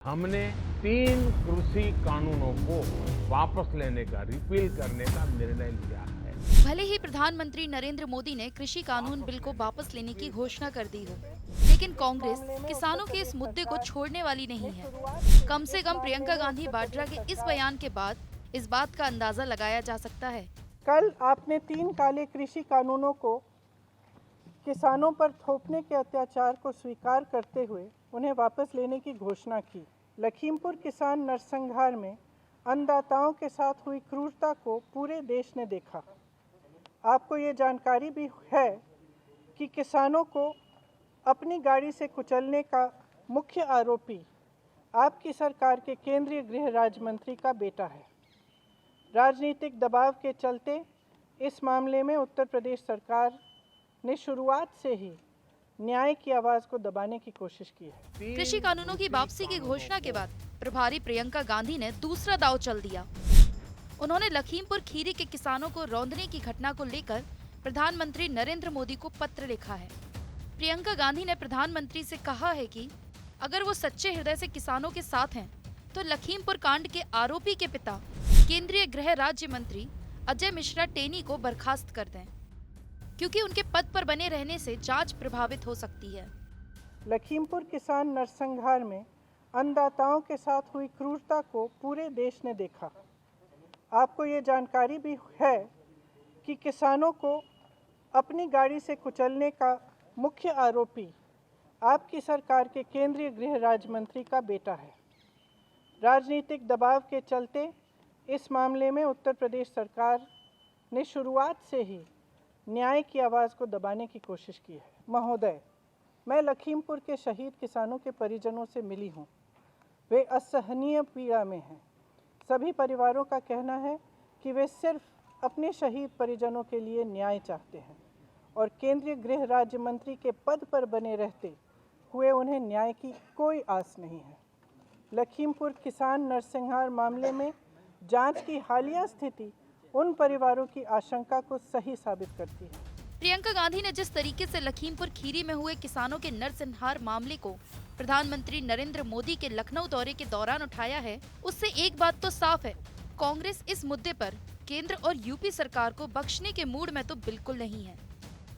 हमने 3 कृषि कानूनों को वापस लेने का, रिपील करने का निर्णय लिया है। भले ही प्रधानमंत्री नरेंद्र मोदी ने कृषि कानून बिल को वापस लेने की घोषणा कर दी हो, लेकिन कांग्रेस किसानों के इस मुद्दे को छोड़ने वाली नहीं है। कम से कम प्रियंका गांधी वाड्रा के इस बयान के बाद इस बात का अंदाजा लगाया जा सकता है। कल आपने 3 काले कृषि कानूनों को किसानों पर थोपने के अत्याचार को स्वीकार करते हुए उन्हें वापस लेने की घोषणा की। लखीमपुर किसान नरसंहार में अन्नदाताओं के साथ हुई क्रूरता को पूरे देश ने देखा। आपको ये जानकारी भी है कि किसानों को अपनी गाड़ी से कुचलने का मुख्य आरोपी आपकी सरकार के केंद्रीय गृह राज्य मंत्री का बेटा है। राजनीतिक दबाव के चलते इस मामले में उत्तर प्रदेश सरकार ने शुरुआत से ही न्याय की आवाज को दबाने की कोशिश की है। कृषि कानूनों की वापसी की घोषणा के बाद प्रभारी प्रियंका गांधी ने दूसरा दांव चल दिया। उन्होंने लखीमपुर खीरी के किसानों को रौंदने की घटना को लेकर प्रधानमंत्री नरेंद्र मोदी को पत्र लिखा है। प्रियंका गांधी ने प्रधानमंत्री से कहा है कि अगर वो सच्चे हृदय से किसानों के साथ हैं, तो लखीमपुर कांड के आरोपी के पिता केंद्रीय गृह राज्य मंत्री अजय मिश्रा टेनी को बर्खास्त कर दें, क्योंकि उनके पद पर बने रहने से जांच प्रभावित हो सकती है। लखीमपुर किसान नरसंहार में अन्नदाताओं के साथ हुई क्रूरता को पूरे देश ने देखा। आपको ये जानकारी भी है कि किसानों को अपनी गाड़ी से कुचलने का मुख्य आरोपी आपकी सरकार के केंद्रीय गृह राज्य मंत्री का बेटा है। राजनीतिक दबाव के चलते इस मामले में उत्तर प्रदेश सरकार ने शुरुआत से ही न्याय की आवाज़ को दबाने की कोशिश की है। महोदय, मैं लखीमपुर के शहीद किसानों के परिजनों से मिली हूँ। वे असहनीय पीड़ा में हैं। सभी परिवारों का कहना है कि वे सिर्फ अपने शहीद परिजनों के लिए न्याय चाहते हैं और केंद्रीय गृह राज्य मंत्री के पद पर बने रहते हुए उन्हें न्याय की कोई आस नहीं है। लखीमपुर किसान नरसंहार मामले में जांच की हालिया स्थिति उन परिवारों की आशंका को सही साबित करती है। प्रियंका गांधी ने जिस तरीके से लखीमपुर खीरी में हुए किसानों के नरसंहार मामले को प्रधानमंत्री नरेंद्र मोदी के लखनऊ दौरे के दौरान उठाया है, उससे एक बात तो साफ है, कांग्रेस इस मुद्दे पर केंद्र और यूपी सरकार को बख्शने के मूड में तो बिल्कुल नहीं है।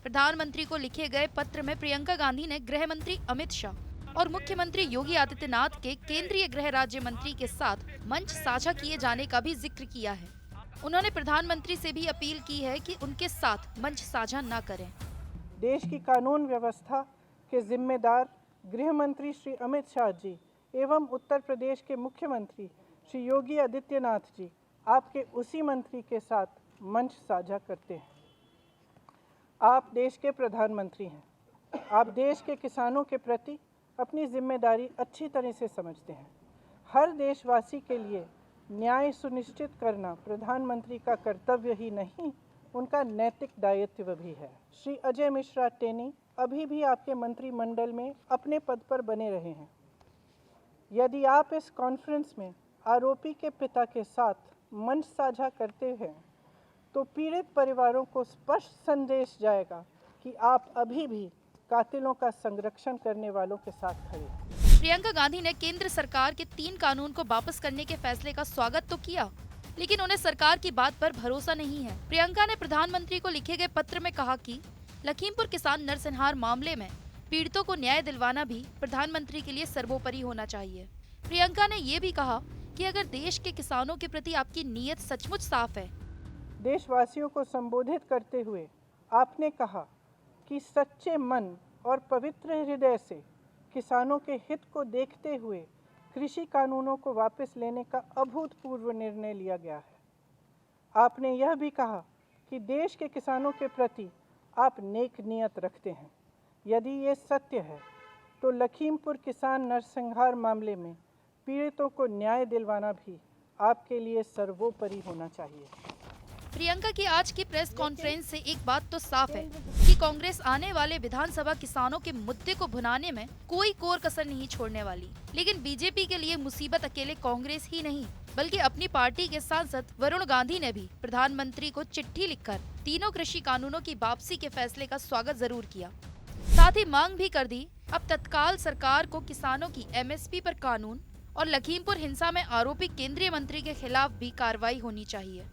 प्रधानमंत्री को लिखे गए पत्र में प्रियंका गांधी ने गृह मंत्री अमित शाह और मुख्यमंत्री योगी आदित्यनाथ के केंद्रीय गृह राज्य मंत्री के साथ मंच साझा किए जाने का भी जिक्र किया है। उन्होंने प्रधानमंत्री से भी अपील की है कि उनके साथ मंच साझा न करें। देश की कानून व्यवस्था के जिम्मेदार गृह मंत्री श्री अमित शाह जी एवं उत्तर प्रदेश के मुख्यमंत्री श्री योगी आदित्यनाथ जी आपके उसी मंत्री के साथ मंच साझा करते हैं। आप देश के प्रधानमंत्री हैं। आप देश के किसानों के प्रति अपनी जिम्मेदारी अच्छी तरह से समझते हैं। हर देशवासी के लिए न्याय सुनिश्चित करना प्रधानमंत्री का कर्तव्य ही नहीं, उनका नैतिक दायित्व भी है। श्री अजय मिश्रा टेनी अभी भी आपके मंत्रिमंडल में अपने पद पर बने रहे हैं। यदि आप इस कॉन्फ्रेंस में आरोपी के पिता के साथ मंच साझा करते हैं, तो पीड़ित परिवारों को स्पष्ट संदेश जाएगा कि आप अभी भी कातिलों का संरक्षण करने वालों के साथ खड़े हैं। प्रियंका गांधी ने केंद्र सरकार के 3 कानून को वापस करने के फैसले का स्वागत तो किया, लेकिन उन्हें सरकार की बात पर भरोसा नहीं है। प्रियंका ने प्रधानमंत्री को लिखे गए पत्र में कहा कि लखीमपुर किसान नरसंहार मामले में पीड़ितों को न्याय दिलवाना भी प्रधानमंत्री के लिए सर्वोपरि होना चाहिए। प्रियंका ने ये भी कहा कि अगर देश के किसानों के प्रति आपकी नीयत सचमुच साफ है। देशवासियों को संबोधित करते हुए आपने कहा कि सच्चे मन और पवित्र हृदय से किसानों के हित को देखते हुए कृषि कानूनों को वापस लेने का अभूतपूर्व निर्णय लिया गया है। आपने यह भी कहा कि देश के किसानों के प्रति आप नेक नियत रखते हैं। यदि ये सत्य है, तो लखीमपुर किसान नरसंहार मामले में पीड़ितों को न्याय दिलवाना भी आपके लिए सर्वोपरि होना चाहिए। प्रियंका की आज की प्रेस कॉन्फ्रेंस से एक बात तो साफ है कि कांग्रेस आने वाले विधानसभा किसानों के मुद्दे को भुनाने में कोई कोर कसर नहीं छोड़ने वाली। लेकिन बीजेपी के लिए मुसीबत अकेले कांग्रेस ही नहीं, बल्कि अपनी पार्टी के सांसद वरुण गांधी ने भी प्रधानमंत्री को चिट्ठी लिखकर तीनों कृषि कानूनों की वापसी के फैसले का स्वागत जरूर किया। साथ ही मांग भी कर दी अब तत्काल सरकार को किसानों की एमएसपी पर कानून और लखीमपुर हिंसा में आरोपी केंद्रीय मंत्री के खिलाफ भी कार्रवाई होनी चाहिए।